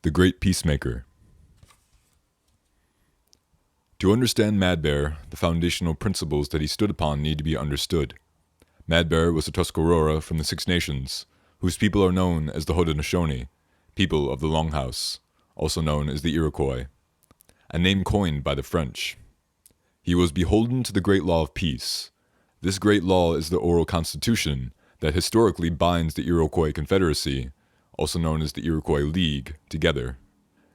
The Great Peacemaker. To understand Madbear, the foundational principles that he stood upon need to be understood. Madbear was a Tuscarora from the Six Nations, whose people are known as the Haudenosaunee, people of the Longhouse, also known as the Iroquois, a name coined by the French. He was beholden to the great law of peace. This great law is the oral constitution that historically binds the Iroquois Confederacy, also known as the Iroquois League, together.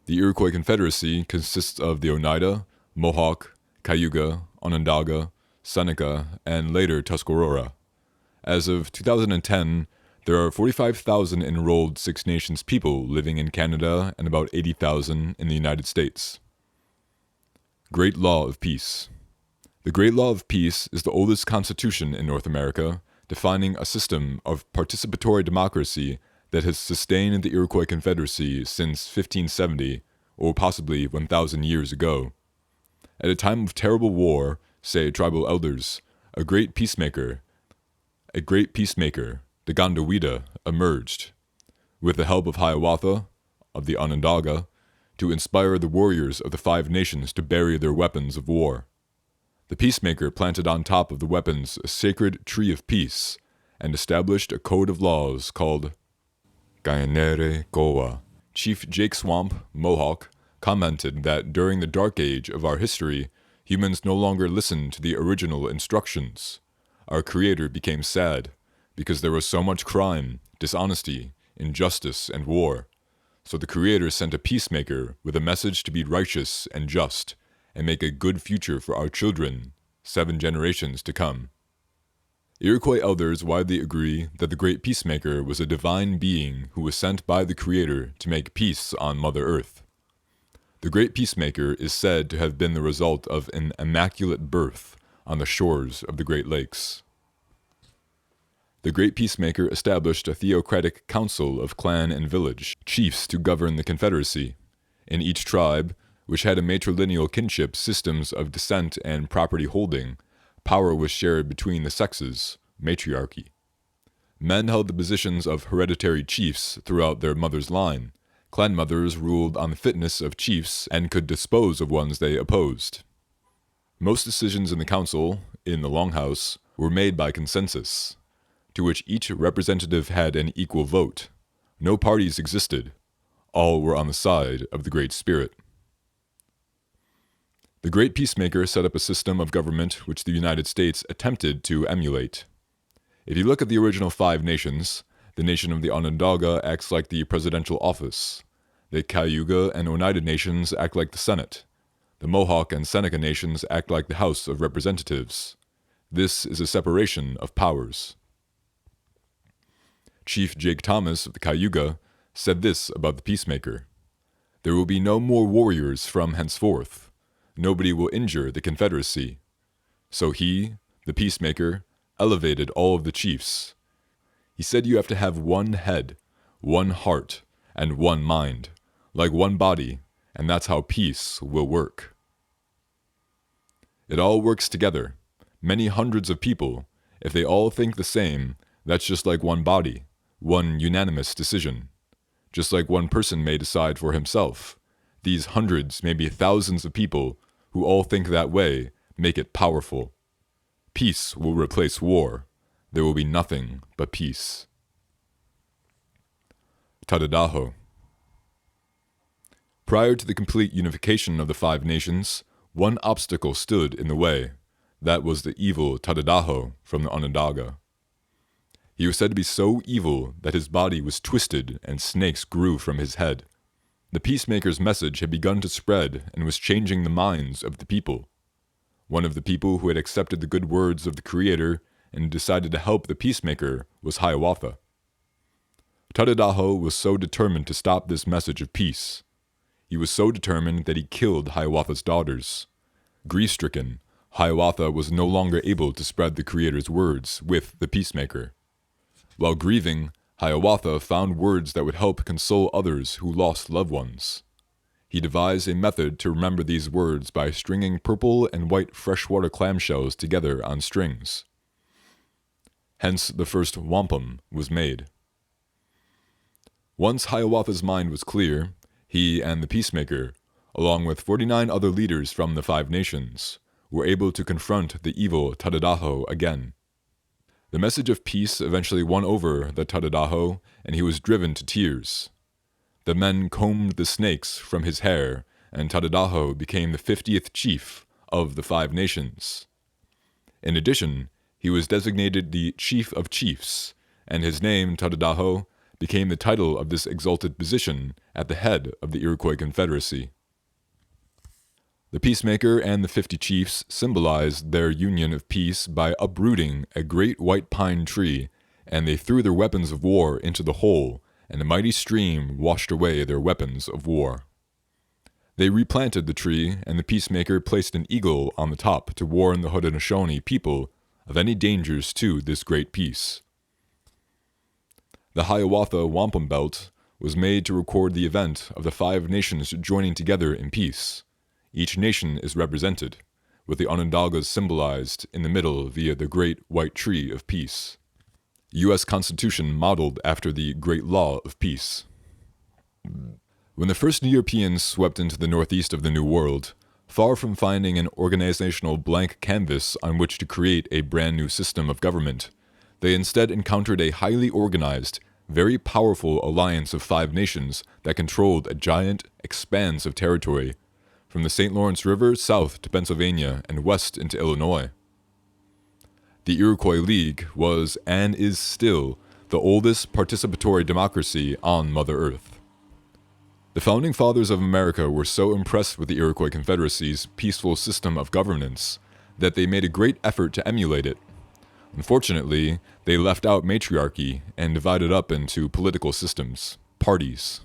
The Iroquois Confederacy consists of the Oneida, Mohawk, Cayuga, Onondaga, Seneca, and later Tuscarora. As of 2010, there are 45,000 enrolled Six Nations people living in Canada and about 80,000 in the United States. Great Law of Peace. The Great Law of Peace is the oldest constitution in North America, defining a system of participatory democracy that has sustained the Iroquois Confederacy since 1570, or possibly 1,000 years ago. At a time of terrible war, say tribal elders, a great peacemaker, the Gondowida, emerged, with the help of Hiawatha, of the Onondaga, to inspire the warriors of the Five Nations to bury their weapons of war. The peacemaker planted on top of the weapons a sacred tree of peace, and established a code of laws called Gainere Goa. Chief Jake Swamp, Mohawk, commented that during the dark age of our history, humans no longer listened to the original instructions. Our creator became sad, because there was so much crime, dishonesty, injustice, and war. So the creator sent a peacemaker with a message to be righteous and just, and make a good future for our children, 7 generations to come. Iroquois elders widely agree that the Great Peacemaker was a divine being who was sent by the Creator to make peace on Mother Earth. The Great Peacemaker is said to have been the result of an immaculate birth on the shores of the Great Lakes. The Great Peacemaker established a theocratic council of clan and village chiefs to govern the Confederacy. In each tribe, which had a matrilineal kinship systems of descent and property holding, power was shared between the sexes, matriarchy. Men held the positions of hereditary chiefs throughout their mother's line. Clan mothers ruled on the fitness of chiefs and could dispose of ones they opposed. Most decisions in the council, in the Longhouse, were made by consensus, to which each representative had an equal vote. No parties existed. All were on the side of the Great Spirit. The Great Peacemaker set up a system of government which the United States attempted to emulate. If you look at the original 5 nations, the nation of the Onondaga acts like the presidential office. The Cayuga and Oneida nations act like the Senate. The Mohawk and Seneca nations act like the House of Representatives. This is a separation of powers. Chief Jake Thomas of the Cayuga said this about the Peacemaker: "There will be no more warriors from henceforth. Nobody will injure the Confederacy." So he, the Peacemaker, elevated all of the chiefs. He said you have to have one head, one heart, and one mind, like one body, and that's how peace will work. It all works together. Many hundreds of people, if they all think the same, that's just like one body, one unanimous decision. Just like one person may decide for himself, these hundreds, maybe thousands of people who all think that way make it powerful. Peace will replace war. There will be nothing but peace. Tadadaho. Prior to the complete unification of the 5 nations, one obstacle stood in the way. That was the evil Tadadaho from the Onondaga. He was said to be so evil that his body was twisted and snakes grew from his head. The Peacemaker's message had begun to spread and was changing the minds of the people. One of the people who had accepted the good words of the Creator and decided to help the Peacemaker was Hiawatha. Tadadaho was so determined to stop this message of peace. He was so determined that he killed Hiawatha's daughters. Grief-stricken, Hiawatha was no longer able to spread the Creator's words with the Peacemaker. While grieving, Hiawatha found words that would help console others who lost loved ones. He devised a method to remember these words by stringing purple and white freshwater clamshells together on strings. Hence the first wampum was made. Once Hiawatha's mind was clear, He and the Peacemaker, along with 49 other leaders from the Five Nations, were able to confront the evil Tadadaho again. The message of peace eventually won over the Tadadaho, and he was driven to tears. The men combed the snakes from his hair, and Tadadaho became the 50th chief of the Five Nations. In addition, he was designated the Chief of Chiefs, and his name, Tadadaho, became the title of this exalted position at the head of the Iroquois Confederacy. The Peacemaker and the 50 chiefs symbolized their union of peace by uprooting a great white pine tree, and they threw their weapons of war into the hole, and a mighty stream washed away their weapons of war. They replanted the tree, and the Peacemaker placed an eagle on the top to warn the Haudenosaunee people of any dangers to this great peace. The Hiawatha Wampum Belt was made to record the event of the Five Nations joining together in peace. Each nation is represented, with the Onondagas symbolized in the middle via the Great White Tree of Peace. U.S. Constitution modeled after the Great Law of Peace. When the first Europeans swept into the northeast of the New World, far from finding an organizational blank canvas on which to create a brand new system of government, they instead encountered a highly organized, very powerful alliance of 5 nations that controlled a giant expanse of territory, from the St. Lawrence River south to Pennsylvania and west into Illinois. The Iroquois League was, and is still, the oldest participatory democracy on Mother Earth. The Founding Fathers of America were so impressed with the Iroquois Confederacy's peaceful system of governance that they made a great effort to emulate it. Unfortunately, they left out matriarchy and divided up into political systems, parties.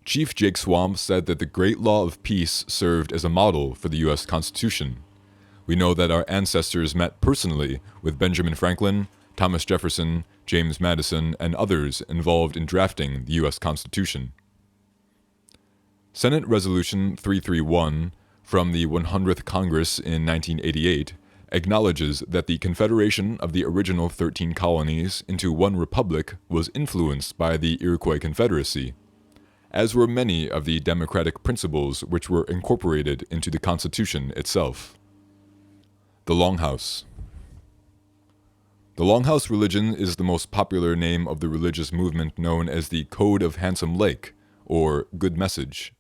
Chief Jake Swamp said that the Great Law of Peace served as a model for the U.S. Constitution. We know that our ancestors met personally with Benjamin Franklin, Thomas Jefferson, James Madison, and others involved in drafting the U.S. Constitution. Senate Resolution 331 from the 100th Congress in 1988 acknowledges that the confederation of the original 13 colonies into one republic was influenced by the Iroquois Confederacy, as were many of the democratic principles which were incorporated into the Constitution itself. The Longhouse. The Longhouse religion is the most popular name of the religious movement known as the Code of Handsome Lake, or Good Message.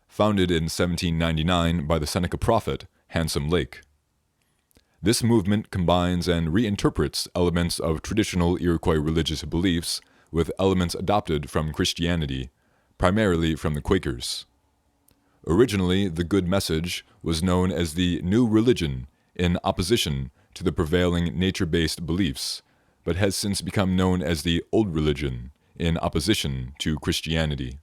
Founded in 1799 by the Seneca prophet, Handsome Lake. This movement combines and reinterprets elements of traditional Iroquois religious beliefs with elements adopted from Christianity, primarily from the Quakers. Originally, the Good Message was known as the New Religion in opposition to the prevailing nature-based beliefs, but has since become known as the Old Religion in opposition to Christianity.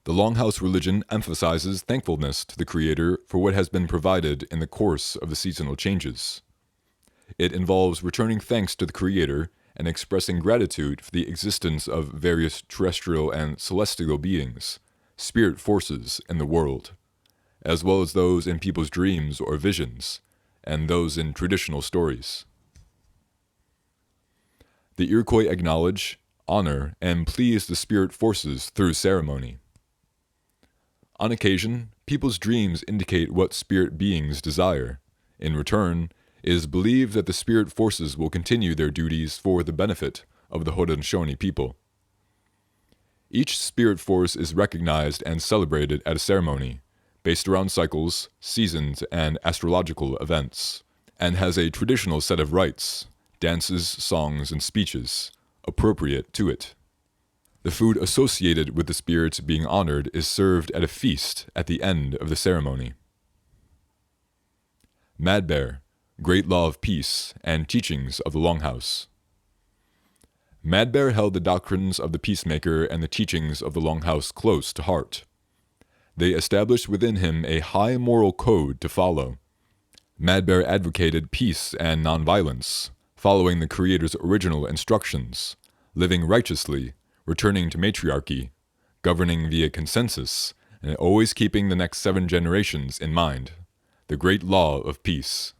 The Longhouse religion emphasizes thankfulness to the Creator for what has been provided in the course of the seasonal changes. It involves returning thanks to the Creator and expressing gratitude for the existence of various terrestrial and celestial beings, spirit forces in the world, as well as those in people's dreams or visions, and those in traditional stories. The Iroquois acknowledge, honor, and please the spirit forces through ceremony. On occasion, people's dreams indicate what spirit beings desire. In return, it is believed that the spirit forces will continue their duties for the benefit of the Haudenosaunee people. Each spirit force is recognized and celebrated at a ceremony, based around cycles, seasons, and astrological events, and has a traditional set of rites, dances, songs, and speeches, appropriate to it. The food associated with the spirits being honored is served at a feast at the end of the ceremony. Mad Bear, Great Law of Peace, and Teachings of the Longhouse. Mad Bear held the doctrines of the Peacemaker and the teachings of the Longhouse close to heart. They established within him a high moral code to follow. Mad Bear advocated peace and nonviolence, following the Creator's original instructions, living righteously, returning to matriarchy, governing via consensus, and always keeping the next 7 generations in mind. The Great Law of Peace.